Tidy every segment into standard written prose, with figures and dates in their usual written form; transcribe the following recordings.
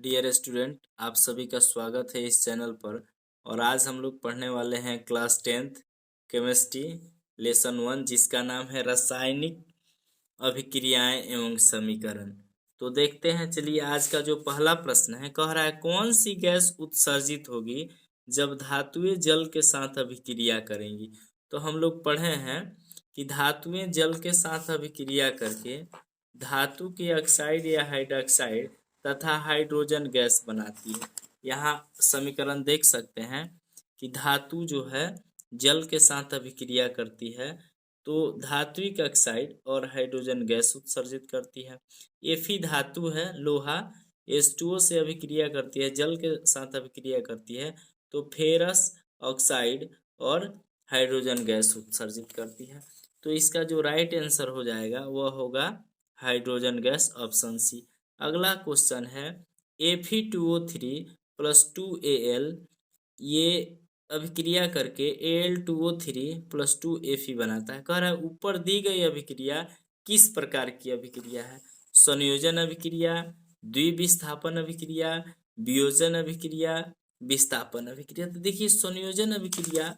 Dear student, आप सभी का स्वागत है इस चैनल पर। और आज हम लोग पढ़ने वाले हैं क्लास 10th केमिस्ट्री लेसन 1, जिसका नाम है रासायनिक अभिक्रियाएं एवं समीकरण। तो देखते हैं, चलिए आज का जो पहला प्रश्न है, कह रहा है कौन सी गैस उत्सर्जित होगी जब धातुएं जल के साथ अभिक्रिया करेंगी। तो हम लोग पढ़े हैं कि धातुएं जल के साथ अभिक्रिया करके धातु के ऑक्साइड या हाइड्रोक्साइड तथा हाइड्रोजन गैस बनाती है। यहाँ समीकरण देख सकते हैं कि धातु जो है जल के साथ अभिक्रिया करती है तो धात्विक ऑक्साइड और हाइड्रोजन गैस उत्सर्जित करती है। Fe धातु है, लोहा H2O से अभिक्रिया करती है, जल के साथ अभिक्रिया करती है तो फेरस ऑक्साइड और हाइड्रोजन गैस उत्सर्जित करती है। तो इसका जो राइट आंसर हो जाएगा वह होगा हाइड्रोजन गैस, ऑप्शन सी। अगला क्वेश्चन है Fe2O3 प्लस 2Al, ये अभिक्रिया करके Al2O3 प्लस 2Fe बनाता है। कह रहा है ऊपर दी गई अभिक्रिया किस प्रकार की अभिक्रिया है? संयोजन अभिक्रिया, द्विविस्थापन अभिक्रिया, वियोजन अभिक्रिया, विस्थापन अभिक्रिया। तो देखिए, संयोजन अभिक्रिया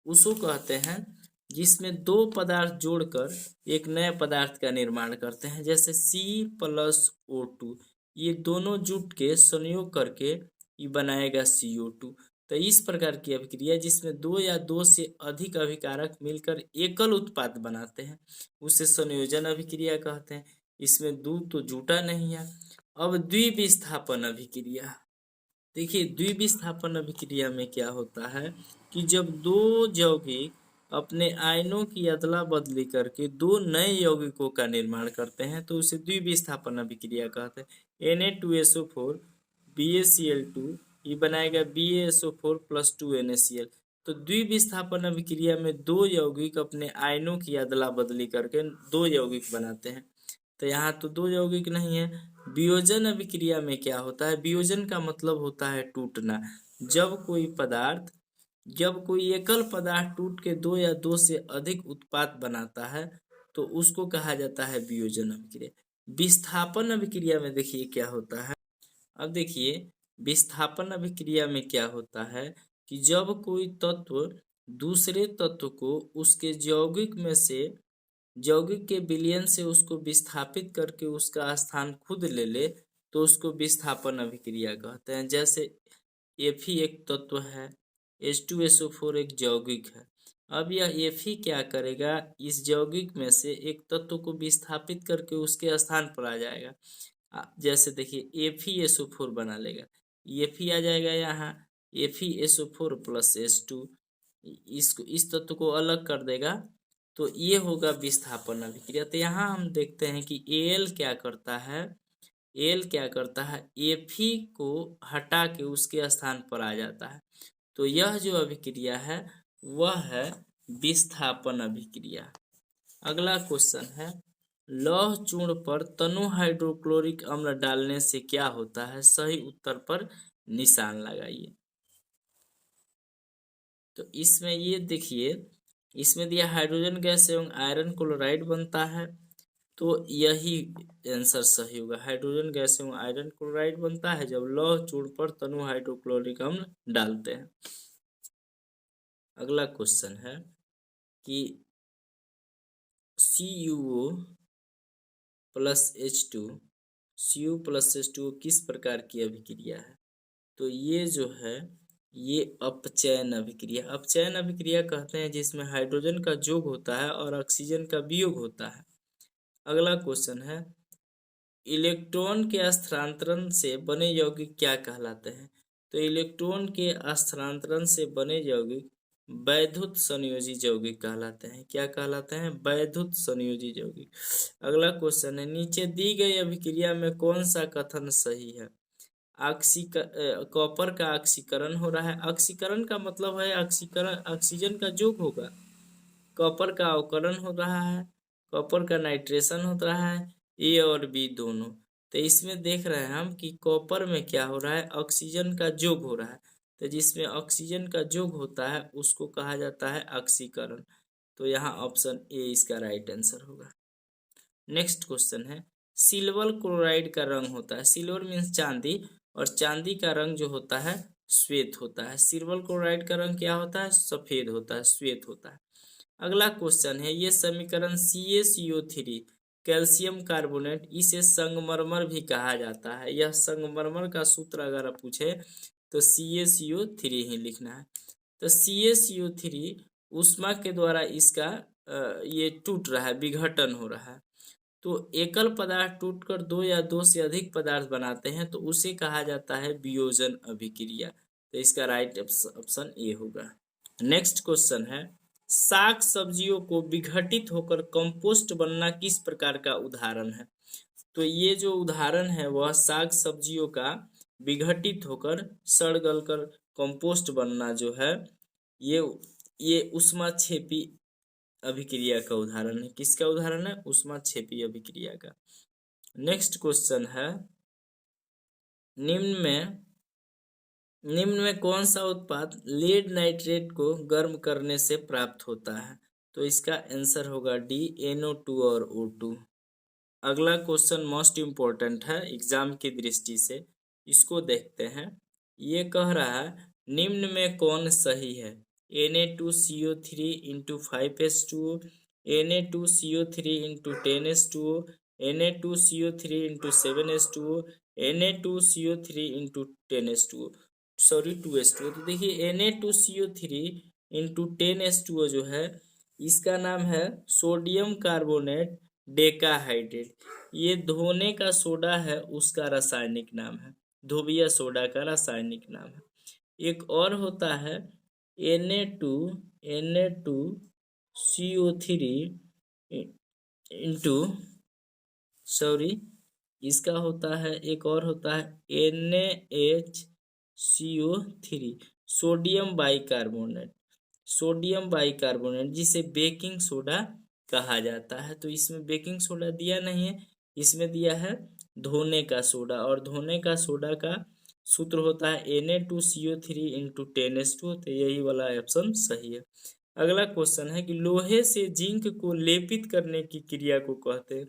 उसको कहते हैं जिसमें दो पदार्थ जोड़कर एक नए पदार्थ का निर्माण करते हैं, जैसे C+O2। ये दोनों जुट के संयोग करके ये बनाएगा CO2। तो इस प्रकार की अभिक्रिया जिसमें दो या दो से अधिक अभिकारक मिलकर एकल उत्पाद बनाते हैं उसे संयोजन अभिक्रिया कहते हैं। इसमें दूध तो जुटा नहीं है। अब द्विविस्थापन अभिक्रिया, देखिए द्विविस्थापन अभिक्रिया में क्या होता है कि जब दो यौगिक अपने आयनों की अदला बदली करके दो नए यौगिकों का निर्माण करते हैं तो उसे द्विविस्थापन अभिक्रिया कहते हैं। Na2SO4 BaCl2 ये बनाएगा BaSO4 प्लस 2NaCl। तो द्विविस्थापन अभिक्रिया में दो यौगिक अपने आयनों की अदला बदली करके दो यौगिक बनाते हैं। तो यहाँ तो दो यौगिक नहीं है। वियोजन अभिक्रिया में क्या होता है? वियोजन का मतलब होता है टूटना। जब कोई एकल पदार्थ टूट के दो या दो से अधिक उत्पाद बनाता है तो उसको कहा जाता है वियोजन अभिक्रिया। विस्थापन अभिक्रिया में देखिए क्या होता है। अब देखिए विस्थापन अभिक्रिया में क्या होता है कि जब कोई तत्व दूसरे तत्व को उसके यौगिक के विलयन से उसको विस्थापित करके उसका स्थान खुद ले ले तो उसको विस्थापन अभिक्रिया कहते हैं। जैसे Fe एक तत्व है, H2SO4 एक यौगिक है। अब यह Fe क्या करेगा, इस यौगिक में से एक तत्व को विस्थापित करके उसके स्थान पर आ जाएगा। जैसे देखिए FeSO4 बना लेगा, Fe आ जाएगा यहाँ, FeSO4 प्लस H2 इस तत्व को अलग कर देगा तो ये होगा विस्थापन अभिक्रिया। तो यहाँ हम देखते हैं कि Al क्या करता है, Fe को हटा के उसके स्थान पर आ जाता है। तो यह जो अभिक्रिया है वह है विस्थापन अभिक्रिया। अगला क्वेश्चन है लौह चूर्ण पर तनु हाइड्रोक्लोरिक अम्ल डालने से क्या होता है? सही उत्तर पर निशान लगाइए। तो इसमें ये देखिए, इसमें दिया हाइड्रोजन गैस एवं आयरन क्लोराइड बनता है तो यही आंसर सही होगा। हाइड्रोजन गैस एवं आयरन क्लोराइड बनता है जब लौह चूर्ण पर तनु हाइड्रोक्लोरिक अम्ल डालते हैं। अगला क्वेश्चन है कि CuO प्लस H2O किस प्रकार की अभिक्रिया है? तो ये जो है ये अपचयन अभिक्रिया। अपचयन अभिक्रिया कहते हैं जिसमें हाइड्रोजन का जोग होता है और ऑक्सीजन का वियोग होता है। अगला क्वेश्चन है इलेक्ट्रॉन के स्थानांतरण से बने यौगिक क्या कहलाते हैं? तो इलेक्ट्रॉन के स्थानांतरण से बने यौगिक वैद्युत संयोजी यौगिक कहलाते हैं। क्या कहलाते हैं? वैद्युत संयोजी यौगिक। अगला क्वेश्चन है नीचे दी गई अभिक्रिया में कौन सा कथन सही है? कॉपर का ऑक्सीकरण हो रहा है। ऑक्सीकरण का मतलब है ऑक्सीजन का जोग होगा। कॉपर का अवकरण हो रहा है, कॉपर का नाइट्रेशन हो रहा है, ए और बी दोनों। तो इसमें देख रहे हैं हम कि कॉपर में क्या हो रहा है, ऑक्सीजन का जोग हो रहा है। तो जिसमें ऑक्सीजन का जोग होता है उसको कहा जाता है ऑक्सीकरण। तो यहाँ ऑप्शन ए इसका राइट आंसर होगा। नेक्स्ट क्वेश्चन है सिल्वर क्लोराइड का रंग होता है, सिल्वर मीन्स चांदी, और चांदी का रंग जो होता है श्वेत होता है। सिल्वर क्लोराइड का रंग क्या होता है? सफेद होता है, श्वेत होता है। अगला क्वेश्चन है, ये समीकरण CaCO3 कैल्शियम कार्बोनेट, इसे संगमरमर भी कहा जाता है। यह संगमरमर का सूत्र अगर आप पूछे तो CaCO3 ही लिखना है। तो CaCO3 ऊष्मा के द्वारा इसका ये टूट रहा है, विघटन हो रहा है। तो एकल पदार्थ टूटकर दो या दो से अधिक पदार्थ बनाते हैं तो उसे कहा जाता है वियोजन अभिक्रिया। तो इसका राइट ऑप्शन ए होगा। नेक्स्ट क्वेश्चन है, साग सब्जियों को विघटित होकर कंपोस्ट बनना किस प्रकार का उदाहरण है? तो ये जो उदाहरण है वह साग सब्जियों का विघटित होकर सड़ गल कर कंपोस्ट बनना जो है ये ऊष्माक्षेपी अभिक्रिया का उदाहरण है। किसका उदाहरण है? ऊष्माक्षेपी अभिक्रिया का। नेक्स्ट क्वेश्चन है, निम्न में कौन सा उत्पाद लेड नाइट्रेट को गर्म करने से प्राप्त होता है? तो इसका आंसर होगा डी, NO2 और O2। अगला क्वेश्चन मोस्ट इम्पोर्टेंट है एग्जाम की दृष्टि से, इसको देखते हैं। ये कह रहा है निम्न में कौन सही है? Na2CO3 into 5H2O, Na2CO3 into 10H2O, Na2CO3 into 7H2O, Na2CO3 into 10H2O, sorry 2H2O। तो देखिए Na2CO3 इंटू 10H2O जो है इसका नाम है सोडियम कार्बोनेट डेकाहाइड्रेट। ये धोने का सोडा है, उसका रासायनिक नाम है, धोबिया सोडा का रासायनिक नाम है। एक और होता है Na2CO3 इंटू सॉरी इसका होता है, एक और होता है NaHCO3 सोडियम बाइकार्बोनेट, जिसे बेकिंग सोडा कहा जाता है। तो इसमें बेकिंग सोडा दिया नहीं है, इसमें दिया है धोने का सोडा, और धोने का सोडा का सूत्र होता है Na2CO3 इंटू 10H2। तो यही वाला ऑप्शन सही है। अगला क्वेश्चन है कि लोहे से जिंक को लेपित करने की क्रिया को कहते हैं।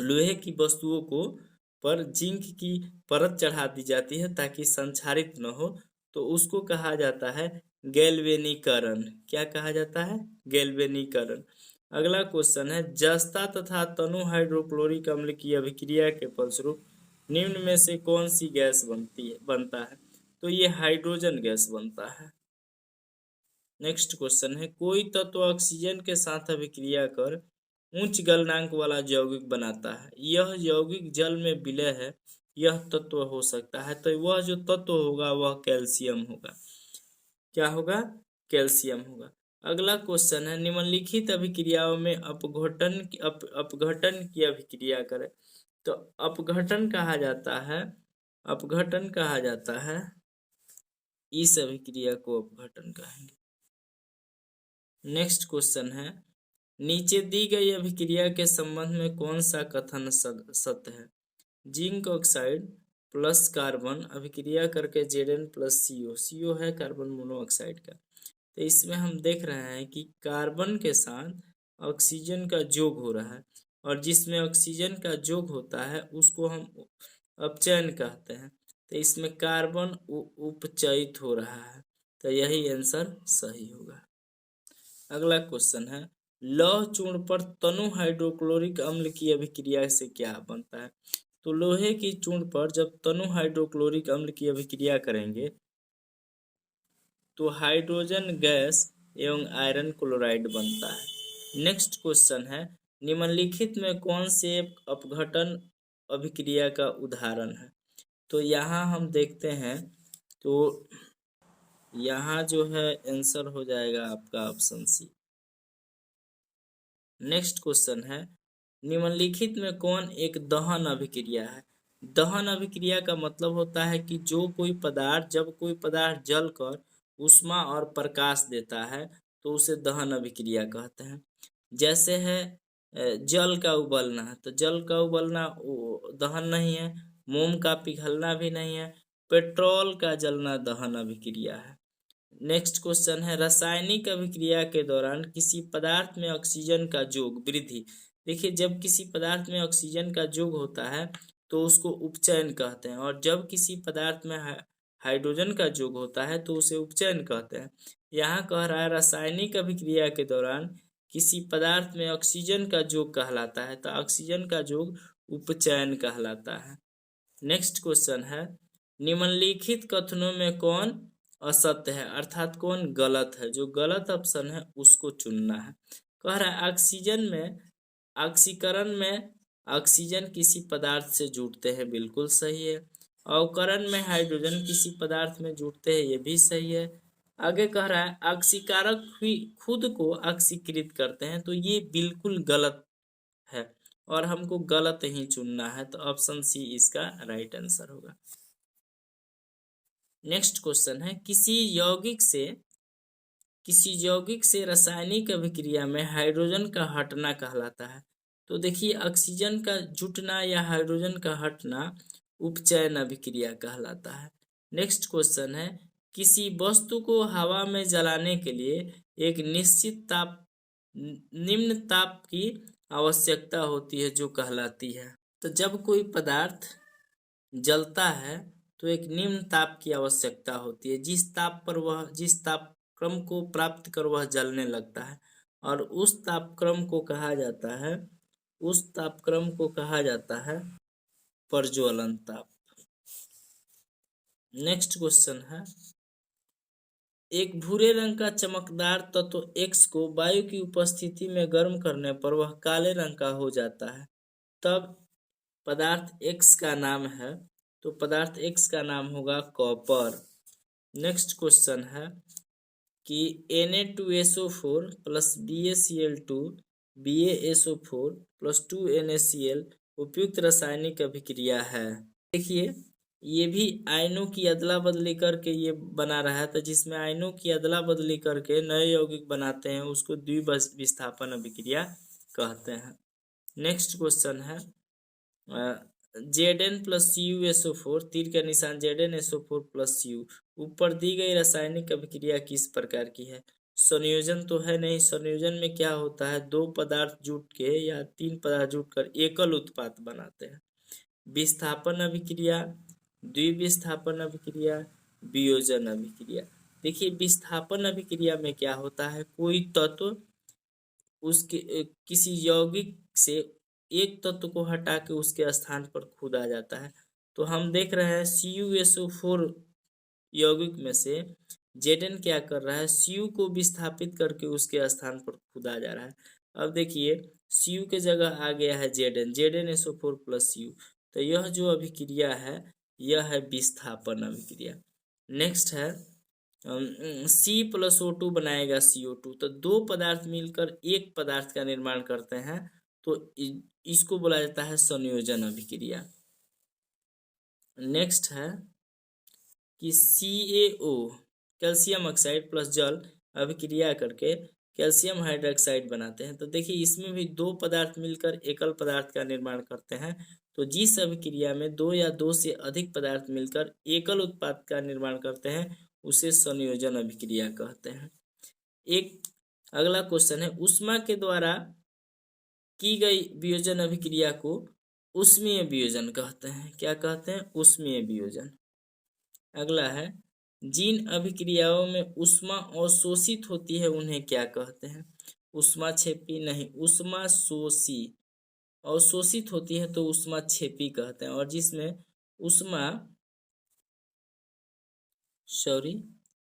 लोहे की वस्तुओं को पर जिंक की परत चढ़ा दी जाती है ताकि संक्षारित न हो, तो उसको कहा जाता है गैल्वेनीकरण। क्या कहा जाता है? गैल्वेनीकरण। अगला क्वेश्चन है, जस्ता तथा तनु हाइड्रोक्लोरिक अम्ल की अभिक्रिया के फलस्वरूप निम्न में से कौन सी गैस बनता है? तो ये हाइड्रोजन गैस बनता है। नेक्स्ट क्वेश्चन है, कोई तत्व ऑक्सीजन के साथ अभिक्रिया कर उच्च गलनांक वाला यौगिक बनाता है, यह यौगिक जल में विलय है, यह तत्व हो सकता है। तो वह जो तत्व होगा वह कैल्शियम होगा। क्या होगा? कैल्शियम होगा। अगला क्वेश्चन है, निम्नलिखित अभिक्रियाओं में अपघटन की अभिक्रिया करें। तो अपघटन कहा जाता है, इस अभिक्रिया को अपघटन कहेंगे। नेक्स्ट क्वेश्चन है, नीचे दी गई अभिक्रिया के संबंध में कौन सा कथन सत्य है? जिंक ऑक्साइड प्लस कार्बन अभिक्रिया करके Zn प्लस CO है कार्बन मोनोऑक्साइड का। तो इसमें हम देख रहे हैं कि कार्बन के साथ ऑक्सीजन का जोग हो रहा है, और जिसमें ऑक्सीजन का जोग होता है उसको हम अपचयन कहते हैं। तो इसमें कार्बन उपचयित हो रहा है, तो यही आंसर सही होगा। अगला क्वेश्चन है, लौह चूर्ण पर तनु हाइड्रोक्लोरिक अम्ल की अभिक्रिया से क्या बनता है? तो लोहे की चूर्ण पर जब तनु हाइड्रोक्लोरिक अम्ल की अभिक्रिया करेंगे तो हाइड्रोजन गैस एवं आयरन क्लोराइड बनता है। नेक्स्ट क्वेश्चन है, निम्नलिखित में कौन से अपघटन अभिक्रिया का उदाहरण है? तो यहाँ हम देखते हैं, तो यहाँ जो है आंसर हो जाएगा आपका ऑप्शन सी। नेक्स्ट क्वेश्चन है, निम्नलिखित में कौन एक दहन अभिक्रिया है? दहन अभिक्रिया का मतलब होता है कि जब कोई पदार्थ जलकर ऊष्मा और प्रकाश देता है तो उसे दहन अभिक्रिया कहते हैं। जैसे है जल का उबलना, तो जल का उबलना दहन नहीं है, मोम का पिघलना भी नहीं है, पेट्रोल का जलना दहन अभिक्रिया है। नेक्स्ट क्वेश्चन है, रासायनिक अभिक्रिया के दौरान किसी पदार्थ में ऑक्सीजन का जोग वृद्धि। देखिए, जब किसी पदार्थ में ऑक्सीजन का जोग होता है तो उसको उपचयन कहते हैं। और जब किसी पदार्थ में हाइड्रोजन का जोग होता है तो उसे उपचयन कहते हैं। यहाँ कह रहा है रासायनिक अभिक्रिया के दौरान किसी पदार्थ में ऑक्सीजन का जोग कहलाता है, तो ऑक्सीजन का जोग उपचयन कहलाता है। नेक्स्ट क्वेश्चन है, निम्नलिखित कथनों में कौन असत्य है, अर्थात कौन गलत है। जो गलत ऑप्शन है उसको चुनना है। कह रहा है ऑक्सीजन में ऑक्सीकरण में ऑक्सीजन किसी पदार्थ से जुड़ते हैं, बिल्कुल सही है। अवकरण में हाइड्रोजन किसी पदार्थ में जुड़ते हैं, ये भी सही है। आगे कह रहा है ऑक्सीकारक खुद को ऑक्सीकृत करते हैं, तो ये बिल्कुल गलत है और हमको गलत ही चुनना है, तो ऑप्शन सी इसका राइट आंसर होगा। नेक्स्ट क्वेश्चन है, किसी यौगिक से रासायनिक अभिक्रिया में हाइड्रोजन का हटना कहलाता है। तो देखिए ऑक्सीजन का जुटना या हाइड्रोजन का हटना उपचयन अभिक्रिया कहलाता है। नेक्स्ट क्वेश्चन है, किसी वस्तु को हवा में जलाने के लिए एक निश्चित निम्न ताप की आवश्यकता होती है, जो कहलाती है। तो जब कोई पदार्थ जलता है तो एक निम्न ताप की आवश्यकता होती है, जिस तापक्रम को प्राप्त कर वह जलने लगता है, और उस तापक्रम को कहा जाता है प्रज्वलन ताप। नेक्स्ट क्वेश्चन है, एक भूरे रंग का चमकदार तत्व X को वायु की उपस्थिति में गर्म करने पर वह काले रंग का हो जाता है, तब पदार्थ X का नाम है, तो पदार्थ X का नाम होगा कॉपर। नेक्स्ट क्वेश्चन है कि Na2SO4 plus BaCl2 BaSO4 plus 2NaCl उपयुक्त रासायनिक अभिक्रिया है। देखिए ये भी आयनों की अदला बदली करके ये बना रहा है, तो जिसमें आयनों की अदला बदली करके नए यौगिक बनाते हैं उसको द्विविस्थापन अभिक्रिया कहते हैं। नेक्स्ट क्वेश्चन है, Zn प्लस CuSO4, तीर का निशान ZnSO4 प्लस Cu, ऊपर दी गई रासायनिक अभिक्रिया किस प्रकार की है। संयोजन तो है नहीं, संयोजन में क्या होता है, दो पदार्थ जुट के या तीन पदार्थ जुटकर एकल उत्पाद बनाते हैं। विस्थापन अभिक्रिया, द्विविस्थापन अभिक्रिया, वियोजन अभिक्रिया। देखिए विस्थापन अभिक्रिया में क्या होता है, कोई तत्व उसके किसी यौगिक से एक तत्व को हटा के उसके स्थान पर खुद आ जाता है। तो हम देख रहे हैं CuSO4 यौगिक में से Zn क्या कर रहा है, Cu को विस्थापित करके उसके स्थान पर खुद आ जा रहा है। अब देखिए Cu के जगह आ गया है ZnSO4 प्लस Cu, तो यह जो अभिक्रिया है यह है विस्थापन अभिक्रिया। नेक्स्ट है C प्लस O2 बनाएगा CO2, तो दो पदार्थ मिलकर एक पदार्थ का निर्माण करते हैं, तो इसको बोला जाता है संयोजन अभिक्रिया। नेक्स्ट है कि CaO कैल्शियम ऑक्साइड प्लस जल अभिक्रिया करके कैल्शियम हाइड्रोक्साइड बनाते हैं। तो देखिए इसमें भी दो पदार्थ मिलकर एकल पदार्थ का निर्माण करते हैं, तो जिस अभिक्रिया में दो या दो से अधिक पदार्थ मिलकर एकल उत्पाद का निर्माण करते हैं उसे संयोजन अभिक्रिया कहते हैं। एक अगला क्वेश्चन है, ऊष्मा के द्वारा की गई वियोजन अभिक्रिया को ऊष्मीय वियोजन कहते हैं। क्या कहते हैं, ऊष्मीय वियोजन। अगला है, जिन अभिक्रियाओं में ऊष्मा अवशोषित होती है उन्हें क्या कहते हैं। ऊष्मा क्षेपी नहीं, ऊष्मा शोषी। अवशोषित होती है तो ऊष्मा क्षेपी कहते हैं, और जिसमें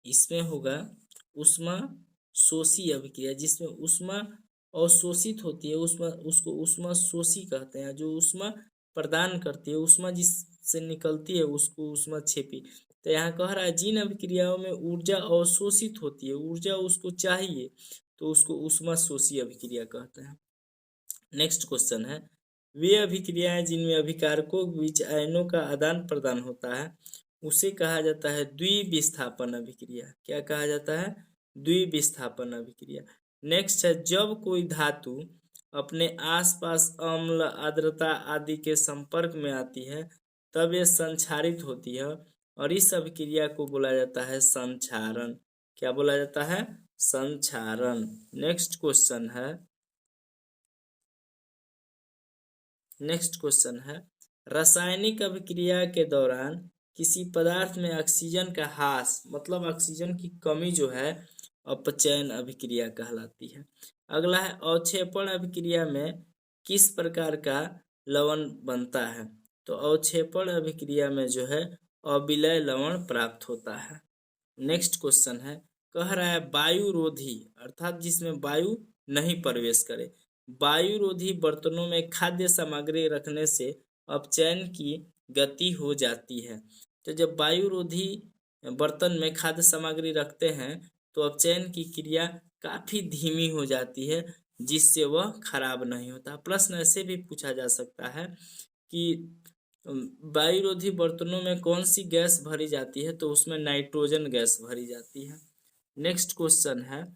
इसमें होगा ऊष्मा शोषी अभिक्रिया, जिसमें ऊष्मा अवशोषित होती है उसको ऊष्मा शोषी कहते हैं। जो ऊष्मा प्रदान करती है, ऊष्मा जिससे निकलती है उसको ऊष्मा क्षेपी। तो यहाँ कह रहा है जिन अभिक्रियाओं में ऊर्जा अवशोषित होती है, ऊर्जा उसको चाहिए, तो उसको ऊष्मा शोषी अभिक्रिया कहते हैं। नेक्स्ट क्वेश्चन है, वे अभिक्रियाएं जिनमें अभिकारकों के बीच आयनों का आदान प्रदान होता है उसे कहा जाता है द्विविस्थापन अभिक्रिया। क्या कहा जाता है, द्विविस्थापन अभिक्रिया। नेक्स्ट है, जब कोई धातु अपने आसपास अम्ल, आर्द्रता आदि के संपर्क में आती है तब ये संक्षारित होती है, और इस अभिक्रिया को बोला जाता है संक्षारण। क्या बोला जाता है, संक्षारण। नेक्स्ट क्वेश्चन है, रासायनिक अभिक्रिया के दौरान किसी पदार्थ में ऑक्सीजन का ह्रास मतलब ऑक्सीजन की कमी जो है अपचयन अभिक्रिया कहलाती है। अगला है अवक्षेपण अभिक्रिया में किस प्रकार का लवण बनता है? तो अवक्षेपण अभिक्रिया में जो है अविलय लवण प्राप्त होता है। नेक्स्ट क्वेश्चन है, कह रहा है वायुरोधी अर्थात जिसमें वायु नहीं प्रवेश करे, वायुरोधी बर्तनों में खाद्य सामग्री रखने से अपचयन की गति हो जाती है। तो जब वायुरोधी बर्तन में खाद्य सामग्री रखते हैं तो अपचयन की क्रिया काफी धीमी हो जाती है, जिससे वह खराब नहीं होता। प्रश्न ऐसे भी पूछा जा सकता है कि वायुरोधी बर्तनों में कौन सी गैस भरी जाती है? तो उसमें नाइट्रोजन गैस भरी जाती है। नेक्स्ट क्वेश्चन है,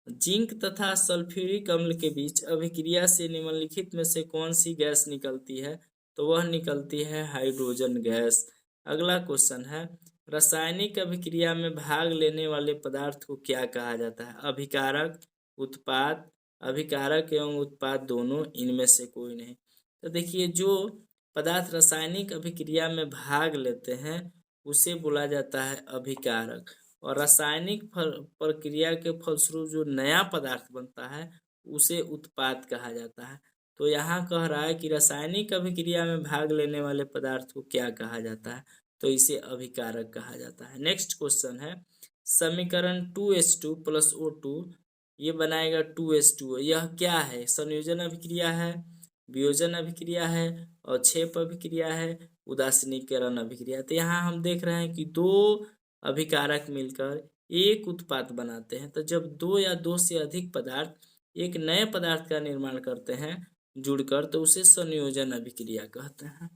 जिंक तथा सल्फ्यूरिक अम्ल के बीच अभिक्रिया से निम्नलिखित में से कौन सी गैस निकलती है? तो वह निकलती है हाइड्रोजन गैस। अगला क्वेश्चन है, रासायनिक अभिक्रिया में भाग लेने वाले पदार्थ को क्या कहा जाता है? अभिकारक, उत्पाद, अभिकारक एवं उत्पाद दोनों, इनमें से कोई नहीं। तो देखिए, जो पदार्थ रासायनिक अभिक्रिया में भाग लेते हैं उसे बोला जाता है अभिकारक, और रासायनिक प्रक्रिया के फलस्वरूप जो नया पदार्थ बनता है उसे उत्पाद कहा जाता है। तो यहाँ कह रहा है कि रासायनिक अभिक्रिया में भाग लेने वाले पदार्थ को क्या कहा जाता है? तो इसे अभिकारक कहा जाता है। नेक्स्ट क्वेश्चन है, समीकरण 2H2 + O2 ये बनाएगा 2H2O, यह क्या है? संयोजन अभिक्रिया है, वियोजन अभिक्रिया है, अवक्षेप अभिक्रिया है, उदासीनीकरण अभिक्रिया। तो यहाँ हम देख रहे हैं कि दो अभिकारक मिलकर एक उत्पाद बनाते हैं। तो जब दो या दो से अधिक पदार्थ एक नए पदार्थ का निर्माण करते हैं जुड़कर, तो उसे संयोजन अभिक्रिया कहते हैं।